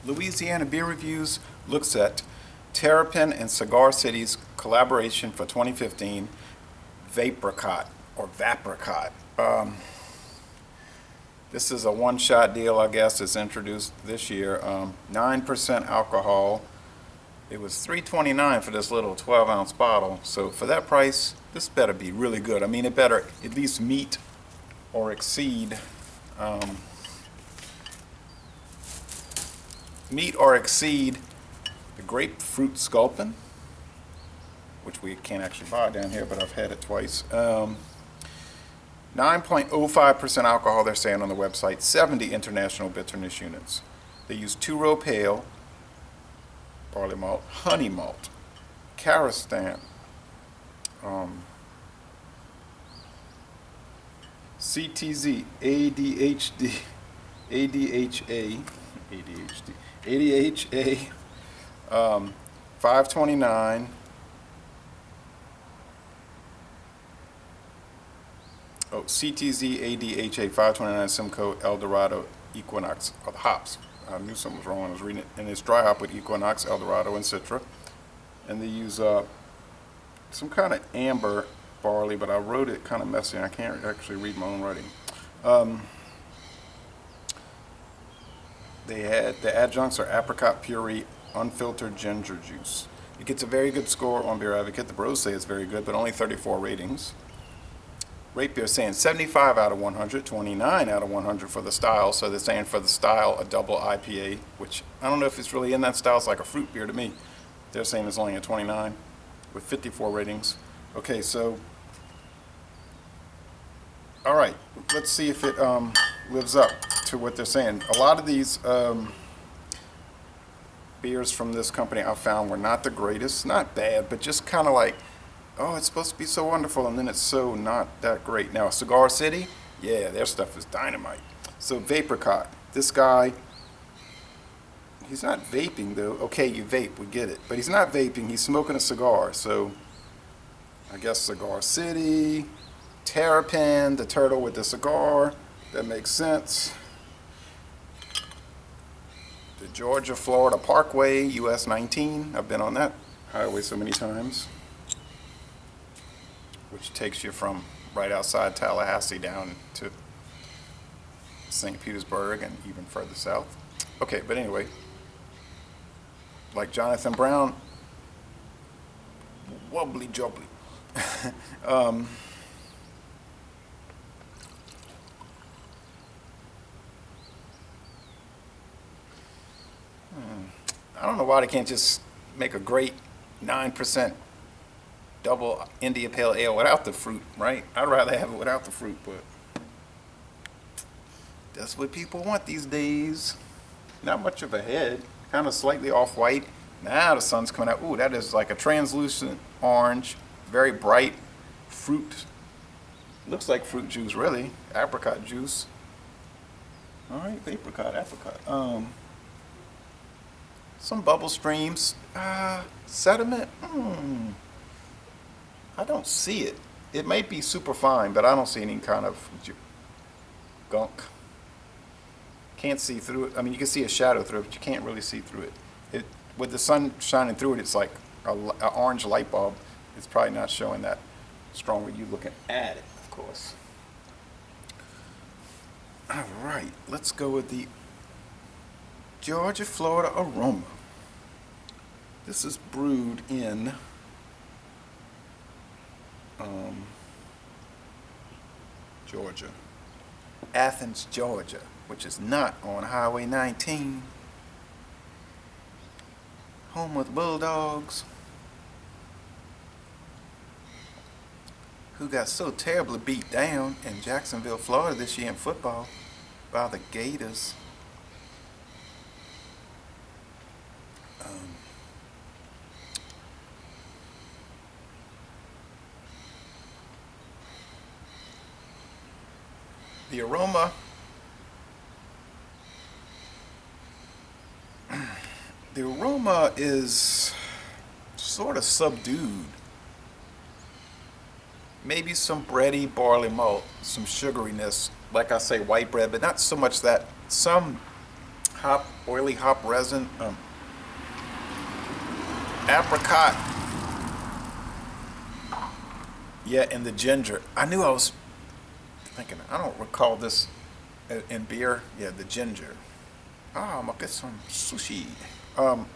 Louisiana Beer Reviews looks at Terrapin and Cigar City's collaboration for 2015, Vapricot or Vapricot. This is a one-shot deal, I guess. It's introduced this year. 9% alcohol. It was $3.29 for this little 12-ounce bottle. So for that price, this better be really good. I mean, it better at least meet or exceed the grapefruit sculpin, which we can't actually buy down here, but I've had it twice. 9.05% alcohol, they're saying on the website, 70 international bitterness units. They use two-row pale, barley malt, honey malt, Karastan, CTZ, ADHA, 529, CTZ, ADHA, 529, Simcoe, Eldorado, Equinox, are the hops. I knew something was wrong when I was reading it. And it's dry hop with Equinox, Eldorado, and Citra. And they use some kind of amber barley, but I wrote it kind of messy, and I can't actually read my own writing. The adjuncts are apricot puree, unfiltered ginger juice. It gets a very good score on Beer Advocate. The bros say it's very good, but only 34 ratings. Rate Beer saying 75 out of 100, 29 out of 100 for the style. So they're saying for the style, a double IPA, which I don't know if it's really in that style. It's like a fruit beer to me. They're saying it's only a 29 with 54 ratings. Okay, so, all right, let's see if it lives up to what they're saying. A lot of these beers from this company I found were not the greatest. Not bad, but just kind of like, oh, it's supposed to be so wonderful, and then it's so not that great. Now, Cigar City, yeah, their stuff is dynamite. So, Vapricot, this guy, he's not vaping, though. Okay, you vape, we get it. But he's not vaping, he's smoking a cigar. So, I guess Cigar City, Terrapin, the turtle with the cigar, that makes sense. The Georgia-Florida Parkway, US 19, I've been on that highway so many times, which takes you from right outside Tallahassee down to St. Petersburg and even further south. Okay, but anyway, like Jonathan Brown, wobbly jubbly. I don't know why they can't just make a great 9% double India Pale Ale without the fruit, right? I'd rather have it without the fruit, but that's what people want these days. Not much of a head, kind of slightly off-white. Now the sun's coming out. Ooh, that is like a translucent orange, very bright fruit. Looks like fruit juice, really. Apricot juice. All right, apricot. Some bubble streams. Sediment. I don't see it. It might be super fine, but I don't see any kind of gunk. Can't see through it. I mean, you can see a shadow through it, but you can't really see through it. With the sun shining through it, it's like an orange light bulb. It's probably not showing that strong with you looking at it, of course. All right, let's go with the Georgia-Florida aroma. This is brewed in Georgia, Athens, Georgia, which is not on Highway 19, home of the Bulldogs, who got so terribly beat down in Jacksonville, Florida this year in football by the Gators. The aroma is sort of subdued. Maybe some bready barley malt, some sugariness, like I say, white bread, but not so much that. Some oily hop resin, apricot. Yeah, and the ginger. I knew I was thinking, I don't recall this in beer. Yeah, the ginger. Ah, I'm gonna get some sushi. Um,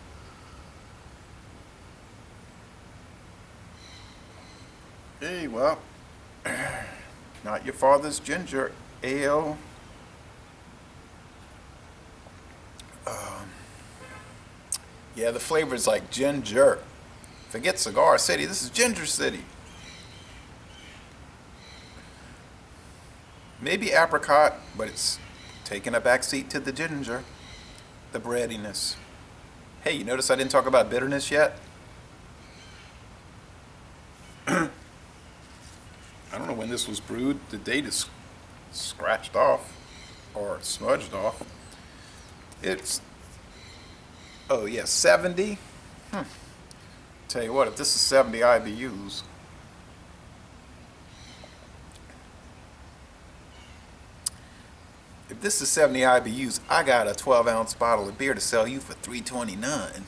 hey, well, not your father's ginger ale. Yeah, the flavor is like ginger. Forget Cigar City. This is Ginger City. Maybe apricot, but it's taking a backseat to the ginger, the breadiness. Hey, you notice I didn't talk about bitterness yet? I don't know when this was brewed. The date is scratched off or smudged off. It's, oh yeah, 70. Tell you what, if this is 70 IBUs, if this is 70 IBUs, I got a 12-ounce bottle of beer to sell you for $3.29.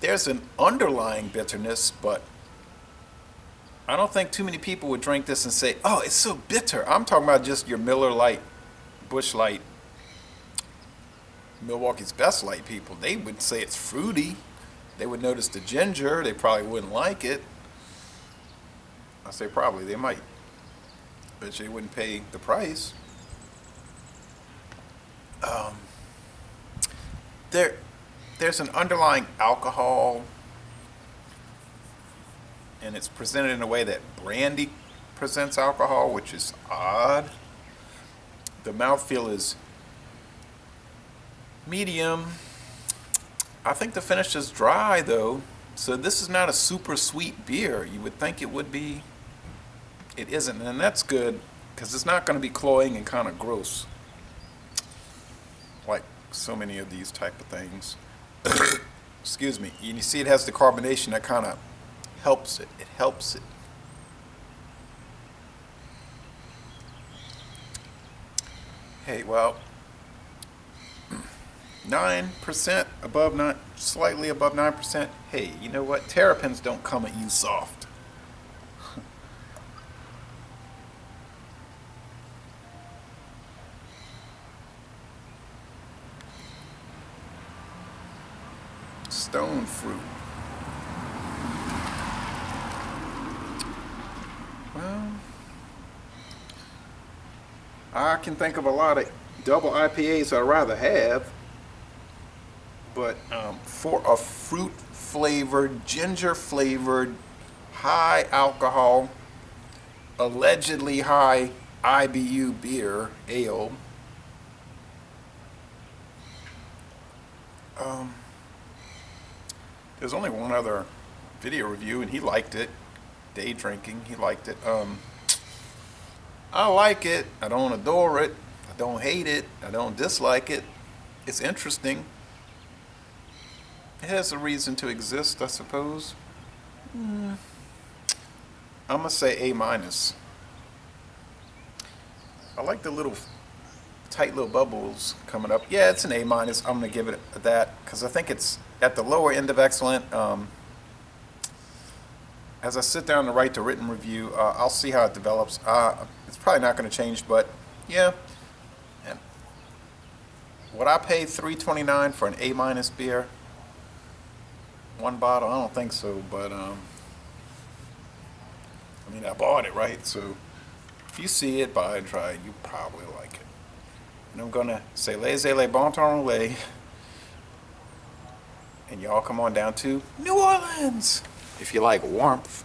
There's an underlying bitterness, but I don't think too many people would drink this and say, oh, it's so bitter. I'm talking about just your Miller Lite, Busch Light, Milwaukee's Best Light people. They would say it's fruity. They would notice the ginger. They probably wouldn't like it. I say probably, they might. But they wouldn't pay the price. There's an underlying alcohol, and it's presented in a way that brandy presents alcohol, which is odd. The mouthfeel is medium. I think the finish is dry though, so this is not a super sweet beer. You would think it would be. It isn't, and that's good because it's not going to be cloying and kind of gross like so many of these type of things. Excuse me. And you see it has the carbonation that kind of helps it. It helps it. Hey, well, 9% above 9, slightly above 9%. Hey, you know what? Terrapins don't come at you soft. Stone fruit. Well, I can think of a lot of double IPAs I'd rather have, but for a fruit flavored, ginger flavored, high alcohol, allegedly high IBU beer, ale, there's only one other video review, and he liked it. Day drinking, he liked it. I like it. I don't adore it. I don't hate it. I don't dislike it. It's interesting. It has a reason to exist, I suppose. I'm gonna say A minus. I like the little tight little bubbles coming up. Yeah, it's an A minus. I'm gonna give it that because I think it's at the lower end of excellent. As I sit down to write the written review, I'll see how it develops. It's probably not going to change, but yeah. And would I pay $3.29 for an A minus beer? One bottle? I don't think so, but I mean, I bought it, right? So if you see it, buy it, try it. You probably like it. And I'm gonna say laissez-les bon temps roulé. And y'all come on down to New Orleans if you like warmth.